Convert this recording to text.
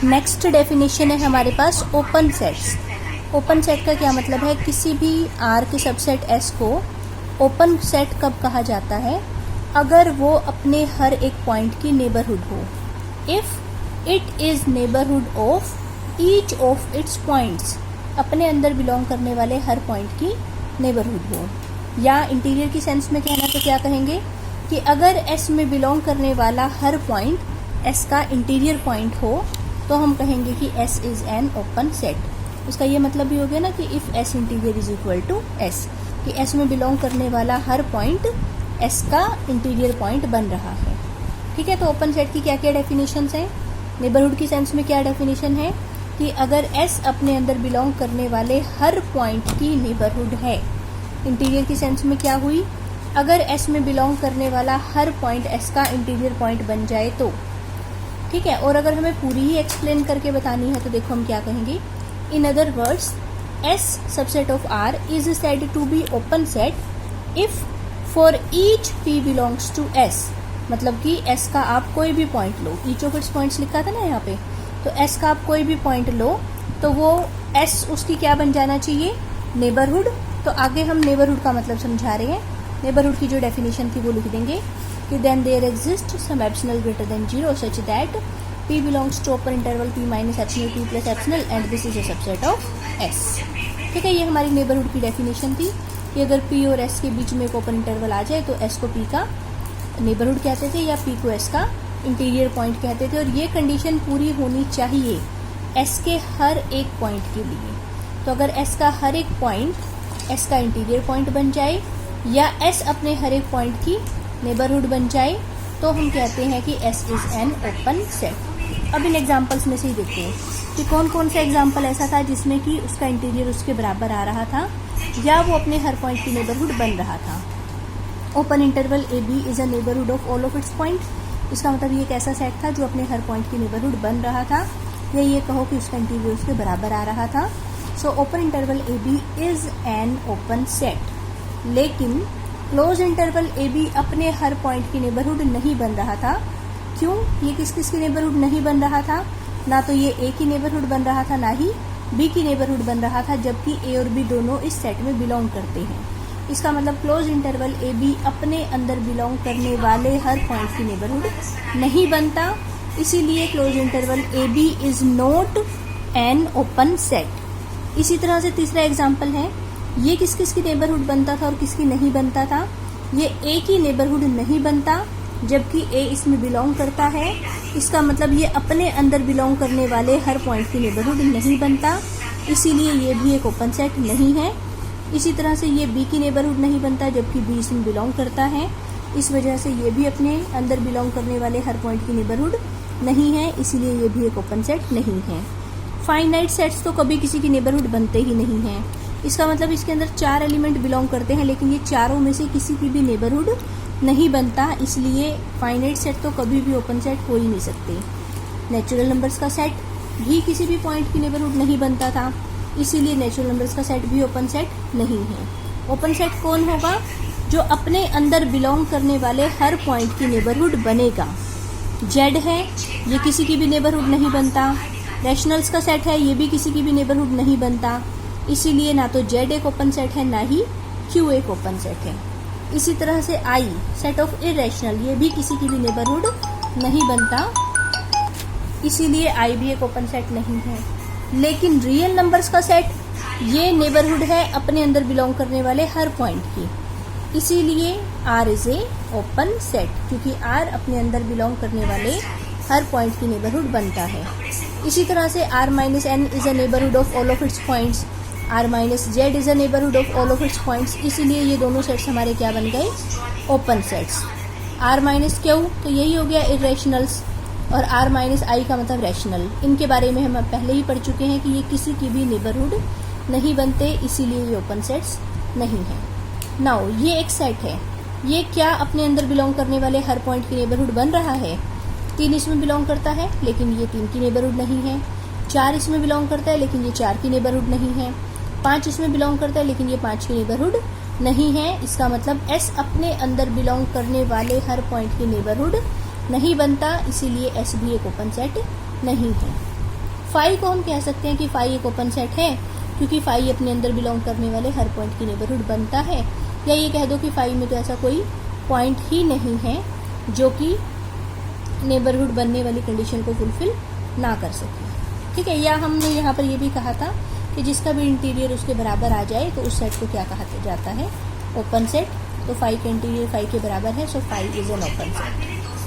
Next definition है हमारे पास open sets. Open set का क्या मतलब है, किसी भी आर के सबसेट एस को ओपन सेट कब कहा जाता है, अगर वो अपने हर एक पॉइंट की नेबरहुड हो। If it is neighbourhood of each of its points, अपने अंदर बिलोंग करने वाले हर पॉइंट की नेबरहुड हो। या इंटीरियर की सेंस में कहना तो क्या कहेंगे कि अगर एस में बिलोंग करने वाला हर पॉइंट एस का इंटीरियर पॉइंट हो तो हम कहेंगे कि S is an open set. इसका ये मतलब भी हो गया ना कि if S interior is equal to S, कि एस में बिलोंग करने वाला हर पॉइंट एस का इंटीरियर पॉइंट बन रहा है। ठीक है, तो ओपन सेट की क्या क्या डेफिनेशंस हैं। नेबरहुड की सेंस में क्या डेफिनेशन है कि अगर एस अपने अंदर बिलोंग करने वाले हर पॉइंट की नेबरहुड है। इंटीरियर की सेंस में क्या हुई, अगर एस में बिलोंग करने वाला हर पॉइंट एस का इंटीरियर पॉइंट बन जाए तो। ठीक है, और अगर हमें पूरी ही एक्सप्लेन करके बतानी है तो देखो हम क्या कहेंगे। In other words, S subset of R is said to be open set if for each P belongs to S. मतलब कि एस का आप कोई भी पॉइंट लो, ईच ऑफ इट्स पॉइंट्स लिखा था ना यहाँ पे, तो एस का आप कोई भी पॉइंट लो तो वो एस उसकी क्या बन जाना चाहिए, नेबरहुड। तो आगे हम नेबरहुड का मतलब समझा रहे हैं। नेबरहुड की जो डेफिनेशन थी वो लिख देंगे कि then there exist some epsilon greater than 0 such that P belongs to open interval P minus epsilon P plus epsilon and this is a subset of S। ठीक है, ये हमारी नेबरहुड की डेफिनेशन थी कि अगर P और S के बीच में एक ओपन इंटरवल आ जाए तो S को P का नेबरहुड कहते थे या P को S का इंटीरियर पॉइंट कहते थे। और ये कंडीशन पूरी होनी चाहिए S के हर एक पॉइंट के लिए। तो अगर S का हर एक पॉइंट S का इंटीरियर पॉइंट बन जाए या S अपने हर एक पॉइंट की नेबरहुड बन जाए तो हम कहते हैं कि S is an open set. अब इन एग्जाम्पल्स में से ही देखते हैं कि कौन कौन सा एग्जाम्पल ऐसा था जिसमें कि उसका इंटीरियर उसके बराबर आ रहा था या वो अपने हर पॉइंट की नेबरहुड बन रहा था। Open interval A B is a neighbourhood of all of its point. इसका मतलब ये एक ऐसा सेट था जो अपने हर पॉइंट की नेबरहुड बन रहा था, या ये कहो कि उसका इंटीरियर उसके बराबर आ रहा था। So open interval A B is an open set. लेकिन क्लोज इंटरवल ए बी अपने हर पॉइंट की नेबरहुड नहीं बन रहा था। क्यों? ये किस किस की नेबरहुड नहीं बन रहा था? ना तो ये ए की नेबरहुड बन रहा था, ना ही बी की नेबरहुड बन रहा था, जबकि ए और बी दोनों इस सेट में बिलोंग करते हैं। इसका मतलब क्लोज इंटरवल ए बी अपने अंदर बिलोंग करने वाले हर पॉइंट की नेबरहुड नहीं बनता, इसीलिए close interval A B is not an open set. इसी तरह से तीसरा एग्जाम्पल है, ये किस किस की नेबरहुड बनता था और किसकी नहीं बनता था। ये ए की नेबरहुड नहीं बनता जबकि ए इसमें बिलोंग करता है। इसका मतलब ये अपने अंदर बिलोंग करने वाले हर पॉइंट की नेबरहुड नहीं बनता, इसीलिए ये भी एक ओपन सेट नहीं है। इसी तरह से ये बी की नेबरहुड नहीं बनता जबकि बी इसमें बिलोंग करता है, इस वजह से ये भी अपने अंदर बिलोंग करने वाले हर पॉइंट की नेबरहुड नहीं है, इसीलिए ये भी एक ओपन सेट नहीं है। फाइनाइट सेट्स तो कभी किसी की नेबरहुड बनते ही नहीं हैं। इसका मतलब इसके अंदर 4 एलिमेंट बिलोंग करते हैं लेकिन ये चारों में से किसी की भी नेबरहुड नहीं बनता, इसलिए फाइनाइट सेट तो कभी भी ओपन सेट हो ही नहीं सकते। नेचुरल नंबर्स का सेट भी किसी भी पॉइंट की नेबरहुड नहीं बनता था, इसीलिए नेचुरल नंबर्स का सेट भी ओपन सेट नहीं है। ओपन सेट कौन होगा? जो अपने अंदर बिलोंग करने वाले हर पॉइंट की नेबरहुड बनेगा। जेड है, ये किसी की भी नेबरहुड नहीं बनता। रैशनल्स का सेट है, ये भी किसी की भी नेबरहुड नहीं बनता, इसीलिए ना तो जेड एक ओपन सेट है ना ही क्यू एक ओपन सेट है। इसी तरह से आई सेट ऑफ इरेशनल, ये भी किसी की भी नेबरहुड नहीं बनता, इसीलिए आई भी एक ओपन सेट नहीं है। लेकिन रियल नंबर्स का सेट, ये नेबरहुड है अपने अंदर बिलोंग करने वाले हर पॉइंट की, इसीलिए R is a open set, क्योंकि आर अपने अंदर बिलोंग करने वाले हर पॉइंट की नेबरहुड बनता है। इसी तरह से R minus N is a neighbourhood of all of its points, R minus Z is a neighbourhood of all of its points, इसीलिए ये दोनों सेट्स हमारे क्या बन गए? Open sets. R minus Q तो यही हो गया इरेशनल्स, और आर माइनस आई का मतलब रैशनल। इनके बारे में हम पहले ही पढ़ चुके हैं कि ये किसी की भी नेबरहुड नहीं बनते, इसीलिए ये ओपन सेट्स नहीं है। नाउ ये एक सेट है, ये क्या अपने अंदर बिलोंग करने वाले हर पॉइंट की नेबरहुड बन रहा है? 3 इसमें बिलोंग करता है लेकिन ये 3 की नेबरहुड नहीं है। 4 इसमें बिलोंग करता है लेकिन ये 4 की नेबरहुड नहीं है। 5 इसमें बिलोंग करता है लेकिन ये 5 की नेबरहुड नहीं है। इसका मतलब एस अपने अंदर बिलोंग करने वाले हर पॉइंट की नेबरहुड नहीं बनता, इसीलिए एस भी एक ओपन सेट नहीं है। फाई को हम कह सकते हैं कि फाई एक ओपन सेट है क्योंकि फाई अपने अंदर बिलोंग करने वाले हर पॉइंट की नेबरहुड बनता है, या ये कह दो कि फाई में तो ऐसा कोई पॉइंट ही नहीं है जो कि नेबरहुड बनने वाली कंडीशन को फुलफिल ना कर सके। ठीक है, या हमने यहाँ पर ये भी कहा था कि जिसका भी इंटीरियर उसके बराबर आ जाए तो उस सेट को क्या कहा जाता है, ओपन सेट। तो फाई का इंटीरियर फाई के बराबर है, so phi is an open set.